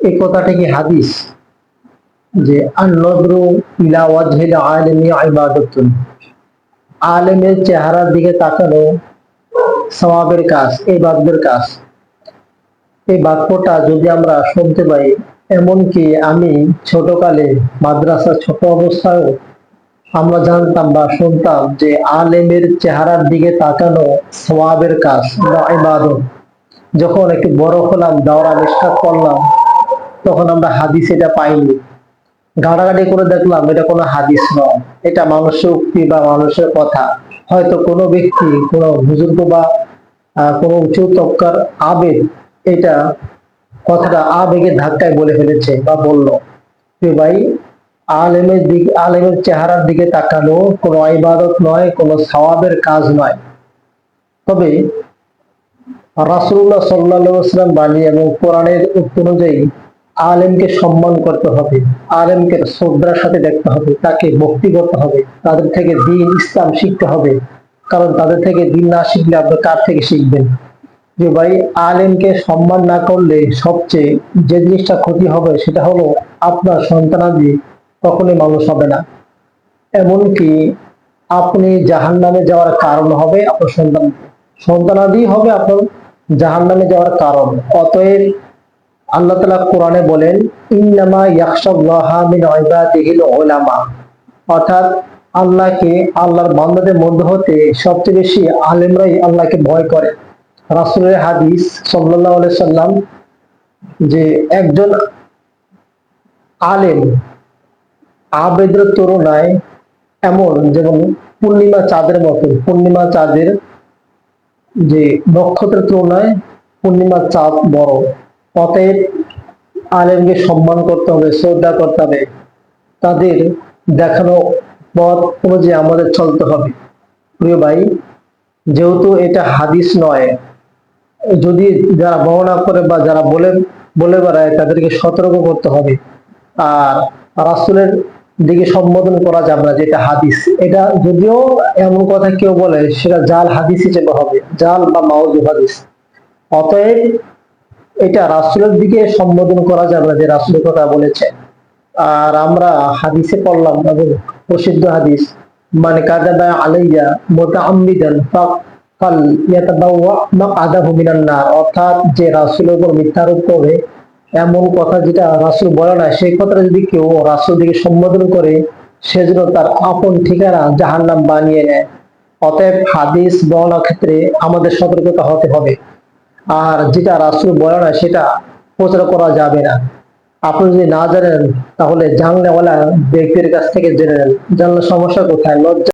এই কথাটা কি হাদিস? যে আন-নযরু ইলা ওয়াজহিল আলিমি ইবাদাতুন, আলেমের চেহারার দিকে তাকানো সওয়াবের কাজ, ইবাদতের কাজ। এই বাক্যটা যদি আমরা শুনতে পাই, এমনকি আমি ছোটকালে মাদ্রাসা ছোট অবস্থায়ও আমরা জানতাম বা শুনতাম যে আলেমের চেহারার দিকে তাকানো সওয়াবের কাজ বা ইবাদত। যখন একটু বড় হলাম, দাওরা মিশকাত পড়লাম, তখন আমরা হাদিস এটা পাইনি। ঘাটাঘাটি করে দেখলাম এটা কোনো হাদিস নয়, এটা মানুষের উক্তি বা মানুষের কথা। হয়তো কোনো ব্যক্তি, কোনো বুজুর্গ বা কোনো উঁচু তবকার আবেগ এটা কথাটা আবেগের ধাক্কায় বলে ফেলেছে বা বললো। যে ভাই, আলেমের চেহারার দিকে তাকানো কোনো ইবাদত নয়, কোনো সওয়াবের কাজ নয়। তবে রাসূলুল্লাহ সাল্লাল্লাহু আলাইহি ওয়াসাল্লাম বাণী এবং কোরআনের উক্তি অনুযায়ী আলেমকে সম্মান করতে হবে, আলেমকে শ্রদ্ধার সাথে দেখতে হবে, তাকে ভক্তি করতে হবে, তাদের থেকে দ্বীন ইসলাম শিখতে হবে। কারণ তাদের থেকে দ্বীন না শিখলে আপনি কার থেকে শিখবেন? যে ভাই, আলেমকে সম্মান না করলে সবচেয়ে যে জিনিসটা ক্ষতি হবে সেটা হলো আপনার সন্তানাদি কখনোই মানুষ হবে না। এমনকি আপনি জাহান্নামে যাওয়ার কারণ হবে আপনার সন্তান, সন্তানাদি হবে আপনার জাহান্নামে যাওয়ার কারণ। অতএব আল্লাহ তাআলা কোরআনে বলেন, ইন্নামা ইয়াখশাল্লাহা মিন ইবাদিহিল উলামা, অর্থাৎ আল্লাহকে, আল্লাহর বান্দাদের মধ্য হতে সবচেয়ে বেশি আলেমরাই আল্লাহকে ভয় করে। রাসূলের হাদিস সাল্লাল্লাহু আলাইহি সাল্লাম, যে একজন আলেম আবেদের তুলনায় এমন যেমন পূর্ণিমা চাঁদের মতো, পূর্ণিমা চাঁদের যে নক্ষত্রের তুলনায় পূর্ণিমার চাঁদ বড়। অতএব আলেমকে সম্মান করতে হবে, শ্রদ্ধা করতে হবে, তাদের দেখানো পথ অনুযায়ী আমাদের চলতে হবে। প্রিয় ভাই, যেহেতু এটা হাদিস নয়, যদি যারা বর্ণনা করে বা যারা বলে বলে বেড়ায় তাদেরকে সতর্ক করতে হবে। আর রাসূলের দিকে সম্বোধন করা যাবে না, যেটা হাদিস। এটা যদিও এমন কথা কেউ বলে, সেটা জাল হাদিস হিসেবে হবে, জাল বা মাউযু হাদিস। অতএব এটা রাসূলের দিকে সম্বোধন করা যাবে না যে রাসূলের কথা বলেছে। আর আমরা হাদিসে পড়লাম এবং প্রসিদ্ধ হাদিস, মান কাযাবা আলাইয়া মুতাআম্মিদান ফাল ইয়াতাবাওয়া মাকআদাহু মিনান নার, অর্থাৎ যে রাসূলের উপর মিথ্যা আরোপ করবে, এমন কথা যেটা রাসূল বলে না, সেই কথাটা যদি কেউ রাসূল দিকে সম্বোধন করে, সেজন্য তার আপন ঠিকানা জাহান্নাম বানিয়ে নেয়। অতএব হাদিস বর্ণনার ক্ষেত্রে আমাদের সতর্কতা হতে হবে। আর যেটা রাসূল বলে না সেটা প্রচার করা যাবে না। আপনি যদি না জানেন, তাহলে জানলেওয়ালা ব্যক্তির কাছ থেকে জেনে নেন। জানলে সমস্যা কোথায়? লজ্জা